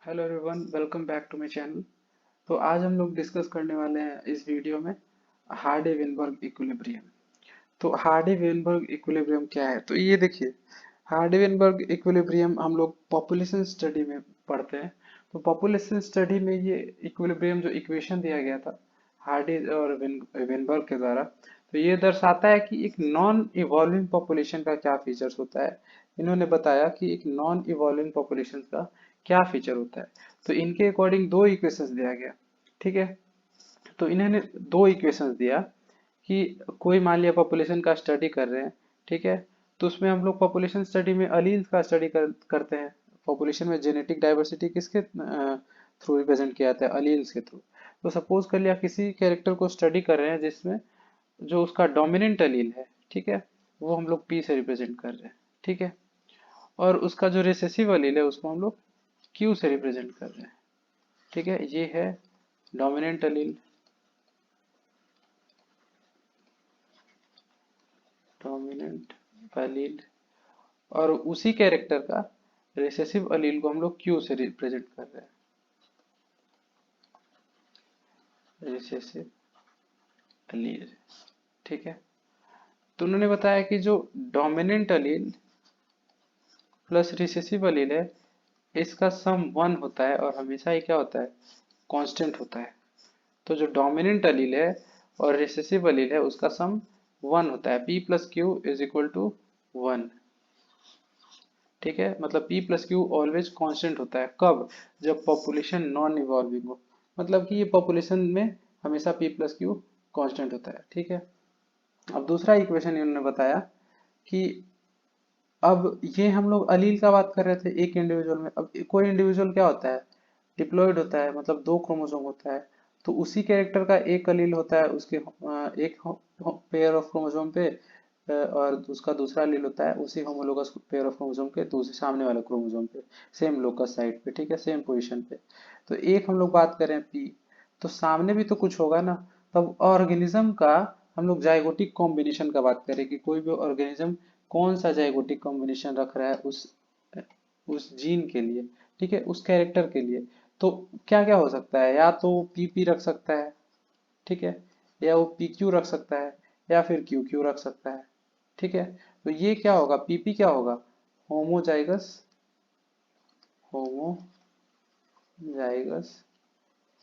Hello everyone, welcome back to my channel. तो आज हम लोग डिस्कस करने वाले हैं इस वीडियो में हार्डी-वेनबर्ग इक्विलिब्रियम। तो हार्डी-वेनबर्ग इक्विलिब्रियम क्या है? तो ये देखिए, हार्डी-वेनबर्ग इक्विलिब्रियम हम लोग पॉपुलेशन स्टडी में पढ़ते हैं। तो पॉपुलेशन स्टडी में ये इक्विलिब्रियम जो इक्वेशन दिया गया था हार्डी और वेनबर्ग के द्वारा, तो ये दर्शाता है कि एक नॉन इवॉल्विंग पॉपुलेशन का क्या फीचर्स होता है। इन्होंने बताया कि एक नॉन इवॉल्विंग पॉपुलेशन का क्या फीचर होता है। तो इनके अकॉर्डिंग दो इक्वेशंस दिया गया, ठीक है। तो इन्होंने दो इक्वेशंस दिया कि कोई मान लिया पॉपुलेशन का स्टडी कर रहे हैं, ठीक है। तो उसमें हम लोग पॉपुलेशन स्टडी में अलील्स का स्टडी करते हैं। पॉपुलेशन में जेनेटिक डाइवर्सिटी किसके थ्रू रिप्रेजेंट किया जाता है? अलील्स के थ्रू। तो सपोज कर लिया किसी कैरेक्टर को स्टडी कर रहे हैं जिसमें जो उसका डोमिनेंट अलील है, ठीक है, वो हम लोग पी से रिप्रेजेंट कर रहे हैं, ठीक है। और उसका जो रिसेसिव अलील है उसको हम लोग क्यू से रिप्रेजेंट कर रहे हैं, ठीक है। ये है डोमिनेंट अलील, डोमिनेंट अलील। और उसी कैरेक्टर का रिसेसिव अलील को हम लोग क्यू से रिप्रेजेंट कर रहे हैं, रिसेसिव अलील, ठीक है। तो उन्होंने बताया कि जो डोमिनेंट अलील प्लस रिसेसिव अलील है, इसका सम वन होता है और हमेशा ही क्या होता है? कांस्टेंट होता है। तो जो डोमिनेंट अलील है और रिसेसिव अलील है उसका सम वन होता है। p plus q is equal to one, ठीक है। मतलब p plus q always constant होता है। कब? जब पॉपुलेशन नॉन इवॉल्विंग हो, मतलब कि ये पॉपुलेशन में हमेशा p प्लस क्यू कांस्टेंट होता है, ठीक है। अब दूसरा इक्वेशन इन्होंने बताया कि अब ये हम लोग अलील का बात कर रहे थे एक इंडिविजुअल में। अब कोई इंडिविजुअल क्या होता है? डिप्लॉयड होता है, मतलब दो क्रोमोसोम होता है। तो उसी कैरेक्टर का एक अलील होता है उसके एक पेयर ऑफ क्रोमोसोम पे, और उसका दूसरा अलील होता है उसी होमोलोगस पेयर ऑफ क्रोमोसोम के दूसरे सामने वाले क्रोमोसोम पे, सेम लोकस साइड पे, ठीक है, सेम पोजीशन पे। तो एक हम लोग बात करें पी, तो सामने भी तो कुछ होगा ना। तब ऑर्गेनिज्म का हम लोग जाइगोटिक कॉम्बिनेशन का बात करें कि कोई भी ऑर्गेनिज्म कौन सा जाइगोटिक कॉम्बिनेशन रख रहा है उस जीन के लिए, ठीक है, उस कैरेक्टर के लिए। तो क्या क्या हो सकता है? या तो पीपी रख सकता है, ठीक है, या वो पी क्यू रख सकता है, या फिर क्यू क्यू रख सकता है, ठीक है। तो ये क्या होगा? पीपी क्या होगा? Homozygous, homozygous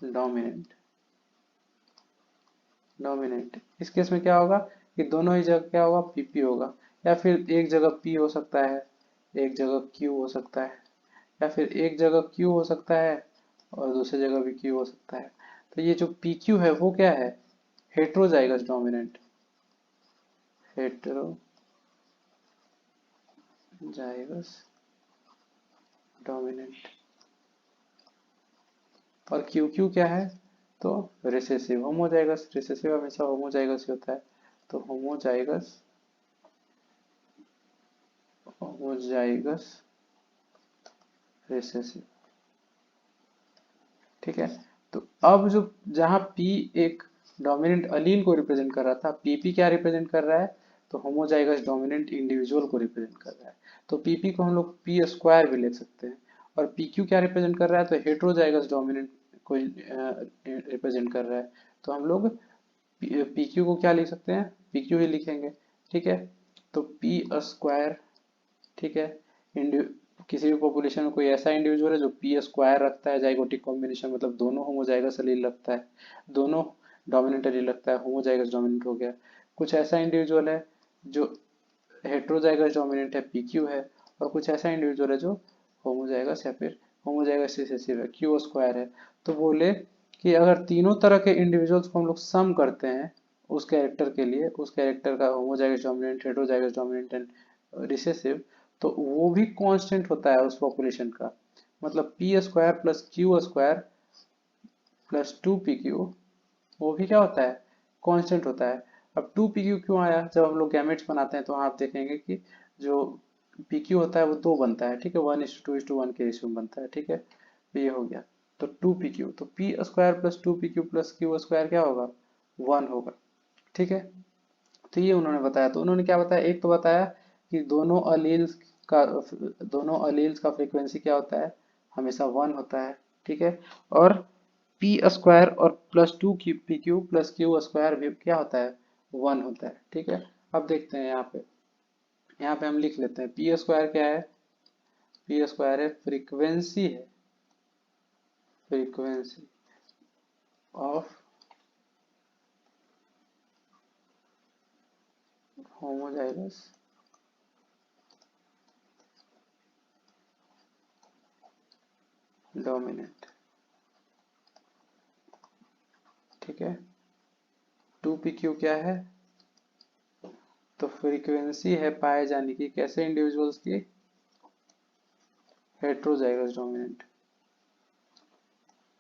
dominant, dominant. इस केस में क्या होगा कि दोनों ही जगह क्या होगा? पीपी होगा। या फिर एक जगह पी हो सकता है, एक जगह क्यू हो सकता है, या फिर एक जगह क्यू हो सकता है और दूसरी जगह भी क्यू हो सकता है। तो ये जो पी क्यू है वो क्या है? Heterozygous dominant, heterozygous dominant. और क्यू क्यू क्या है? तो रिसेसिव, होमोजाइगस। रिसेसिव हमेशा होमोजाइगस ही होता है। तो होमोजाइगस, होमोजाइगस रिसेसिव, ठीक है। तो अब जो जहां P एक डोमिनेंट अलील को रिप्रेजेंट कर रहा था, PP क्या रिप्रेजेंट कर रहा है? तो होमोजाइगस डोमिनेंट इंडिविजुअल को रिप्रेजेंट कर रहा है। तो PP को हम लोग P स्क्वायर भी लिख सकते हैं। और PQ क्या रिप्रेजेंट कर रहा है? तो हेट्रोजाइगस डोमिनेंट को रिप्रेजेंट कर रहा है। तो हम लोग PQ को क्या लिख सकते हैं? PQ ही लिखेंगे, ठीक है। तो P स्क्वायर, ठीक है। किसी भी पॉपुलेशन में कोई ऐसा इंडिविजुअल है जो पी स्क्वायर रखता है, जाइगोटिक कॉम्बिनेशन, मतलब दोनों होमोजाइगस एलील रखता है, दोनों डोमिनेंट एलील रखता है, होमोजाइगस डोमिनेंट हो गया। कुछ ऐसा इंडिविजुअल है जो हेट्रोजाइगस डोमिनेंट है, पी क्यू है। और कुछ ऐसा इंडिविजुअल है जो होमोजाइगस या फिर होमोजाइगस रिसेसिव है, क्यू स्क्वायर है। तो बोले कि अगर तीनों तरह के इंडिविजुअल्स को हम लोग सम करते हैं उस कैरेक्टर के लिए, उस कैरेक्टर का homozygous dominant, heterozygous dominant and recessive, तो वो भी कांस्टेंट होता है उस पॉपुलेशन का। मतलब P square plus Q square plus two P Q, वो भी क्या होता है? कांस्टेंट होता है। अब टू पी क्यू क्यों आया? जब हम लोग गैमेट्स बनाते हैं तो आप देखेंगे कि जो पी क्यू होता है वो दो बनता है, ठीक है, 1:2:1 के रेशियो में बनता है, ठीक है। तो ये हो गया। तो टू पी क्यू, तो P square plus two P Q plus Q square क्या होगा? वन होगा, ठीक है। तो ये उन्होंने बताया। तो उन्होंने क्या बताया? एक तो बताया कि दोनों अलील्स का फ्रीक्वेंसी क्या होता है? हमेशा 1 होता है, ठीक है। और पी स्क्वायर और plus 2 P Q plus Q square भी क्या होता है, 1 होता है, ठीक है। अब देखते हैं यहाँ पे हम लिख लेते हैं पी स्क्वायर क्या है, पी स्क्वायर है फ्रीक्वेंसी है, फ्रीक्वेंसी ऑफ होमोजाइगस डोमिनेंट, ठीक है। 2 पी क्यू क्या है, तो फ्रीक्वेंसी है पाए जाने की कैसे इंडिविजुअल्स की, हेट्रोजाइगस डोमिनेंट,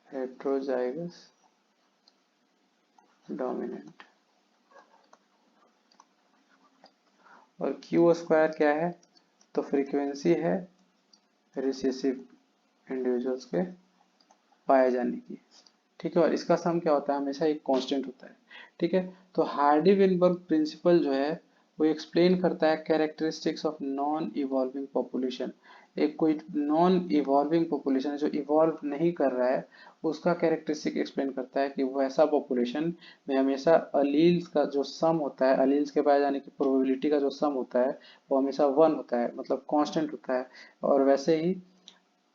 हेट्रोजाइगस डोमिनेंट। और क्यू स्क्वायर क्या है, तो फ्रीक्वेंसी है रिसेसिव इंडिविजुअल्स के पाए जाने की, ठीक है। और इसका सम क्या होता है, हमेशा एक कांस्टेंट होता है, ठीक है। तो हार्डी विनबर्ग प्रिंसिपल जो है वो एक्सप्लेन करता है characteristics of non evolving population. एक कोई नॉन इवॉल्विंग पॉपुलेशन जो इवॉल्व नहीं कर रहा है उसका कैरेक्टरिस्टिक एक्सप्लेन करता है कि वैसा पॉपुलेशन में हमेशा अलील्स का जो सम होता है, अलील्स के पाए जाने की प्रोबेबिलिटी का जो सम होता है वो हमेशा 1 होता है, मतलब कांस्टेंट होता है। और वैसे ही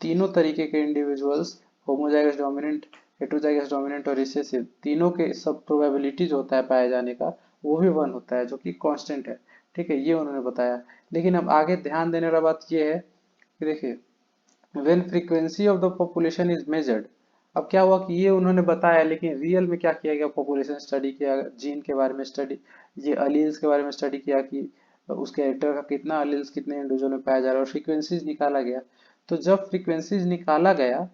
तीनों तरीके के individuals, homozygous dominant, heterozygous dominant और रिसेसिव, तीनों के सब प्रोबेबिलिटी जो होता है पाए जाने का वो भी 1 होता है, जो कि कांस्टेंट है, ठीक है। ये उन्होंने बताया। लेकिन अब आगे ध्यान देने वाला बात ये है कि देखिए when frequency of the population is measured, अब क्या हुआ कि ये उन्होंने बताया लेकिन रियल में क्या किया गया, पॉपुलेशन स्टडी किया, जीन के बारे में स्टडी, ये अलील्स के बारे में स्टडी किया कि उस कैरेक्टर का कितना अलील्स कितने इंडिविजुअल में पाया जा रहा है और फ्रीक्वेंसीज निकाला गया। तो जब फ्रीक्वेंसीज निकाला गया,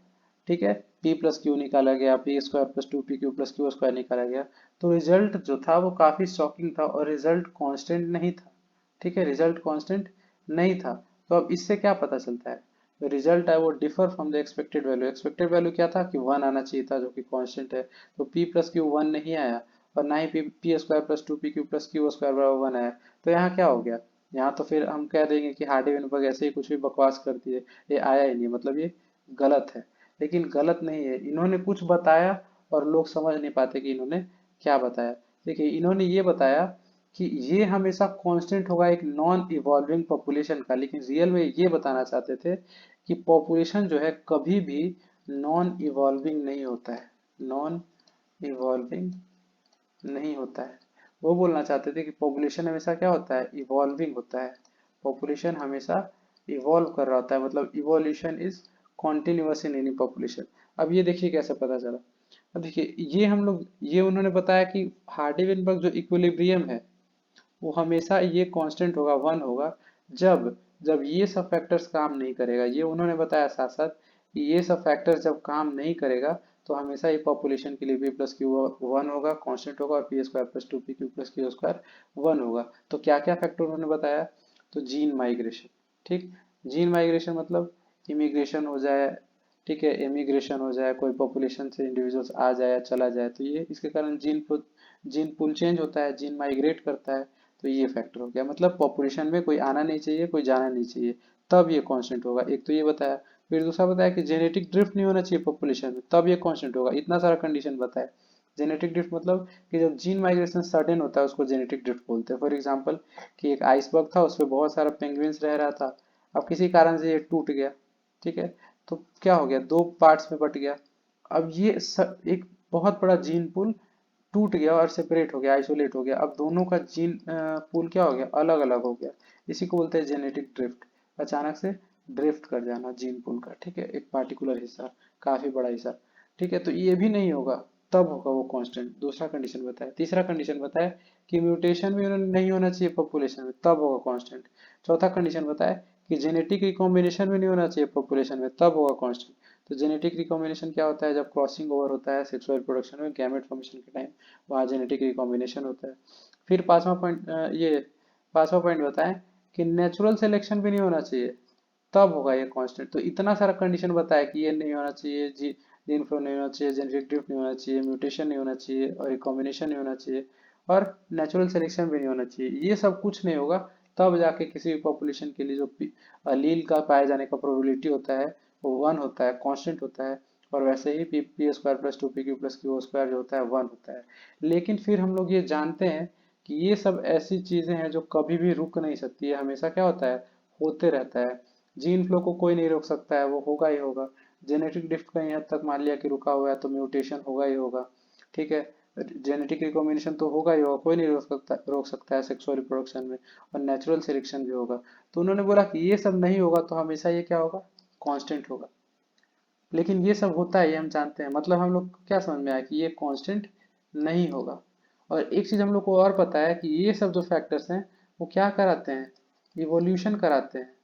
ठीक है, पी प्लस क्यू निकाला गया, P square plus 2 P Q plus Q square निकाला गया, तो रिजल्ट जो था वो काफी शॉकिंग था और रिजल्ट कांस्टेंट नहीं था, ठीक है, रिजल्ट कांस्टेंट नहीं था। तो अब इससे क्या पता चलता है, जो रिजल्ट है वो differ from the expected value. Expected value क्या था कि 1 आना चाहिए था जो कि कांस्टेंट है, तो p प्लस क्यू 1 नहीं आया और ना ही P square plus 2 P Q plus Q square बराबर 1 आया। तो यहाँ क्या हो गया, यहाँ तो फिर हम कह देंगे कि हार्डी विनबर्ग ऐसे ही कुछ भी बकवास कर दिए, ये आया ही नहीं, मतलब ये गलत है। लेकिन गलत नहीं है, इन्होंने कुछ बताया और लोग समझ नहीं पाते कि इन्होंने क्या बताया। देखिए इन्होंने ये बताया कि ये हमेशा कांस्टेंट होगा एक नॉन इवॉल्विंग पॉपुलेशन का, लेकिन रियल में ये बताना चाहते थे कि पॉपुलेशन जो है कभी भी नॉन इवॉल्विंग नहीं होता है, नॉन इवॉल्विंग नहीं होता है। वो बोलना चाहते थे कि पॉपुलेशन हमेशा क्या होता है, इवॉल्विंग होता है, पॉपुलेशन हमेशा इवॉल्व कर रहा होता है, मतलब evolution is continuous in any population. अब ये देखिए कैसे पता चला, अब देखिए ये हम लोग, ये उन्होंने बताया कि हार्डी विनबर्ग जो इक्विलिब्रियम है वो हमेशा ये कांस्टेंट होगा, 1 होगा, जब जब ये सब फैक्टर्स काम नहीं करेगा। ये उन्होंने बताया साथ साथ कि ये सब फैक्टर्स जब काम नहीं करेगा तो हमेशा ये पॉपुलेशन के लिए भी प्लस क्यू 1 होगा, कांस्टेंट होगा, और P square plus 2 P Q plus Q square 1 होगा। तो क्या क्या फैक्टर उन्होंने बताया, तो जीन माइग्रेशन, ठीक, जीन माइग्रेशन मतलब इमिग्रेशन हो जाए, ठीक है, इमिग्रेशन हो जाए, कोई पॉपुलेशन से इंडिविजुअल्स आ जाए या चला जाए तो ये इसके कारण जीन पूल चेंज होता है, जीन माइग्रेट करता है। तो ये फैक्टर हो गया, मतलब पॉपुलेशन में कोई आना नहीं चाहिए, कोई जाना नहीं चाहिए, तब ये कांस्टेंट होगा। एक तो ये बताया, फिर दूसरा बताया कि जेनेटिक ड्रिफ्ट नहीं होना चाहिए पॉपुलेशन में, तब ये कांस्टेंट होगा। इतना सारा कंडीशन बताया। जेनेटिक ड्रिफ्ट मतलब कि जब जीन माइग्रेशन सडन होता है उसको जेनेटिक ड्रिफ्ट बोलते हैं। फॉर एग्जाम्पल कि एक आइसबर्ग था, उसमें बहुत सारा पेंगुइन्स रह रहा था, अब किसी कारण से ये टूट गया, ठीक है, तो क्या हो गया, दो पार्ट्स में बट गया। अब ये एक बहुत बड़ा जीन पूल टूट गया और सेपरेट हो गया, आइसोलेट हो गया, अब दोनों का जीन पूल क्या हो गया, अलग अलग हो गया। इसी को बोलते हैं जेनेटिक ड्रिफ्ट, अचानक से ड्रिफ्ट कर जाना जीन पूल का, ठीक है, एक पार्टिकुलर हिस्सा, काफी बड़ा हिस्सा, ठीक है। तो ये भी नहीं होगा, तब होगा वो कांस्टेंट। दूसरा कंडीशन बताया। तीसरा कंडीशन बताया कि म्यूटेशन भी नहीं होना चाहिए पॉपुलेशन में, तब होगा कांस्टेंट। चौथा कंडीशन बताया कि जेनेटिक रिकॉम्बिनेशन भी नहीं होना चाहिए पॉपुलेशन में, तब होगा कांस्टेंट। तो जेनेटिक रिकॉम्बिनेशन क्या होता है, जब क्रॉसिंग ओवर होता है सेक्सुअल रिप्रोडक्शन में, गैमेट फॉर्मेशन के टाइम वहाँ जेनेटिक रिकॉम्बिनेशन होता है। फिर पांचवा पॉइंट बताएं कि नेचुरल सिलेक्शन भी नहीं होना चाहिए, तब होगा ये कांस्टेंट। तो इतना सारा कंडीशन बताया कि ये नहीं होना चाहिए, जीन फ्लो नहीं होना चाहिए, जेनेटिक ड्रिफ्ट नहीं होना चाहिए, म्यूटेशन नहीं होना चाहिए और रिकॉम्बिनेशन नहीं होना चाहिए और नेचुरल सिलेक्शन भी नहीं होना चाहिए। ये सब कुछ नहीं होगा, तब जाके किसी भी पॉपुलेशन के लिए जो अलील का पाए जाने का प्रोबेबिलिटी होता है वो 1 होता है, कांस्टेंट होता है। और वैसे ही P square plus 2pq plus Q square जो होता है 1 होता है। लेकिन फिर हम लोग ये जानते हैं कि ये सब ऐसी चीजें हैं जो कभी भी रुक नहीं सकती है, हमेशा क्या होता है, होते रहता है। जीन फ्लो को कोई नहीं रोक सकता है, वो होगा ही होगा। जेनेटिक ड्रिफ्ट कहीं हद तक मान लिया कि रुका हुआ है तो म्यूटेशन होगा ही होगा। ठीक है, जेनेटिक रिकॉम्बिनेशन तो होगा ही होगा, कोई नहीं रोक सकता है सेक्सुअल रिप्रोडक्शन में। और नेचुरल सिलेक्शन भी होगा। तो उन्होंने बोला कि ये सब नहीं होगा तो हमेशा ये क्या होगा, कांस्टेंट होगा। लेकिन ये सब होता है, ये हम जानते हैं, मतलब हम लोग को क्या समझ में आया कि ये कांस्टेंट नहीं होगा। और एक चीज हम लोग को और पता है कि ये सब जो फैक्टर्स हैं वो क्या कराते हैं, इवोल्यूशन कराते हैं।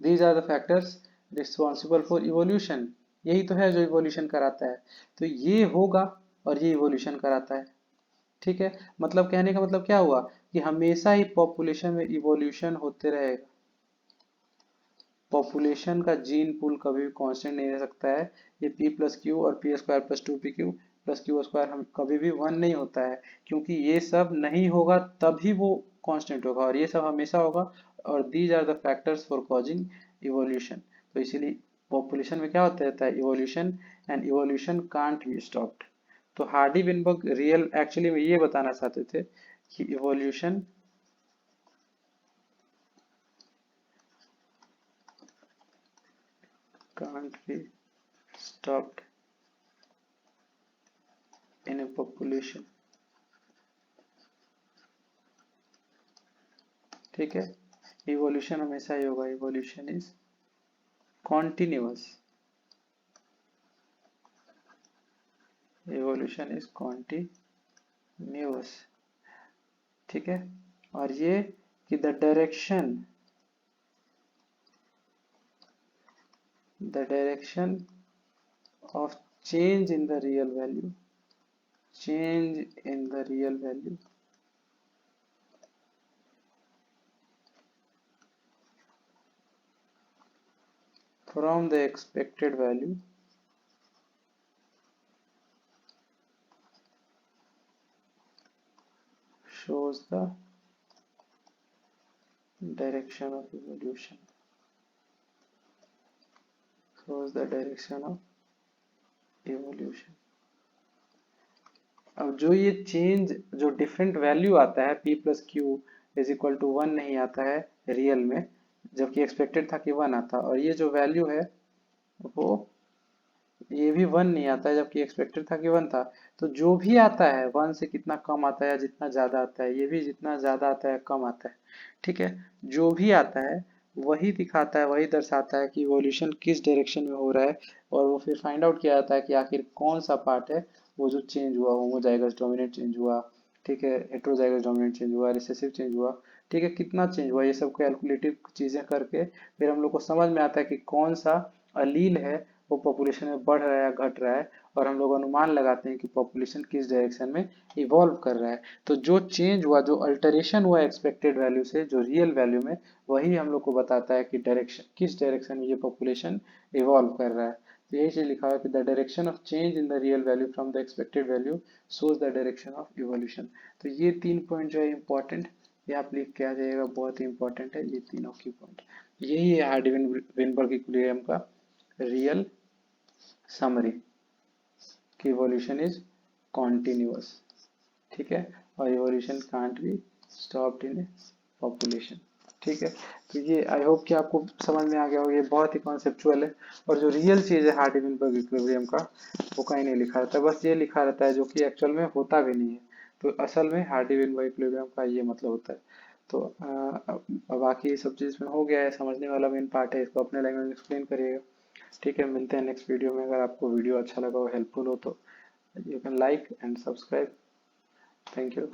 These are the factors responsible for evolution. यही तो है जो इवोल्यूशन कराता है। तो ये होगा और ये इवोल्यूशन कराता है। ठीक है, मतलब कहने का मतलब क्या हुआ कि हमेशा ही पॉपुलेशन में इवोल्यूशन होते रहेगा। पॉपुलेशन का जीन पूल कभी भी कांस्टेंट नहीं रह सकता है। ये p प्लस क्यू और P square plus 2pq plus Q square हम कभी भी 1 नहीं होता है, क्योंकि ये सब नहीं होगा तभी वो कांस्टेंट होगा, और ये सब हमेशा होगा। और these are the factors for causing evolution. तो इसीलिए पॉपुलेशन में क्या होता रहता है, evolution. And evolution can't be stopped. तो हार्डी विनबर्ग रियल एक्चुअली में ये बताना चाहते थे कि evolution can't be stopped in a population। ठीक है, इवोल्यूशन हमेशा ही होगा, evolution is continuous, evolution is continuous. ठीक है, और ये कि the direction of change in the real value, change in the real value from the expected value shows the direction of evolution, shows the direction of evolution। अब जो ये change, जो different value आता है p plus q is equal to 1 नहीं आता है real में, जबकि एक्सपेक्टेड था कि 1 आता, और ये जो वैल्यू है वो ये भी 1 नहीं आता है जबकि एक्सपेक्टेड था कि 1 था। तो जो भी आता है 1 से कितना कम आता है या जितना ज्यादा आता है, ये भी जितना ज्यादा आता है कम आता है। ठीक है, जो भी आता है वही दिखाता है, वही दर्शाता है कि इवोल्यूशन किस डायरेक्शन में हो रहा है। और वो फिर फाइंड आउट किया जाता है कि आखिर कौन सा पार्ट है वो जो चेंज हुआ, होमोजाइगस डोमिनेंट चेंज हुआ, ठीक है, हेटेरोजाइगस डोमिनेंट चेंज हुआ, रिसेसिव चेंज हुआ, ठीक है, कितना चेंज हुआ, ये सब कैलकुलेटिव चीजें करके फिर हम लोग को समझ में आता है कि कौन सा अलील है वो पॉपुलेशन में बढ़ रहा है या घट रहा है। और हम लोग अनुमान लगाते हैं कि पॉपुलेशन किस डायरेक्शन में इवॉल्व कर रहा है। तो जो चेंज हुआ, जो अल्टरेशन हुआ एक्सपेक्टेड वैल्यू से जो रियल वैल्यू में, वही हम लोग को बताता है कि डायरेक्शन किस डायरेक्शन में ये पॉपुलेशन इवॉल्व कर रहा है। तो यही चीज लिखा हुआ है कि the direction of change in the real value from the expected value shows the direction of evolution. तो ये 3 पॉइंट जो है इंपॉर्टेंट, ये आप लिख के आ जाइएगा, बहुत ही इंपॉर्टेंट है ये तीनों की पॉइंट। यही है हार्डी विनबर्ग इक्विलिब्रियम का रियल समरी कि इवोल्यूशन इज कॉन्टिन्यूअस। ठीक है, और evolution can't be stopped in population. ठीक है, तो ये आई होप कि आपको समझ में आ गया हो, ये बहुत ही कॉन्सेप्चुअल है। और जो रियल चीज है हार्डी विनबर्ग इक्विलिब्रियम का, वो कहीं नहीं लिखा रहता है, बस ये लिखा रहता है जो कि एक्चुअल में होता भी नहीं है। तो असल में हार्डी विनबर्ग इक्विलिब्रियम का ये मतलब होता है। तो बाकी सब चीज में हो गया है, समझने वाला मेन पार्ट है, इसको अपने लैंग्वेज में एक्सप्लेन करिएगा। ठीक है, मिलते हैं नेक्स्ट वीडियो में। अगर आपको वीडियो अच्छा लगा हो, हेल्पफुल हो, तो you can like and subscribe. Thank you.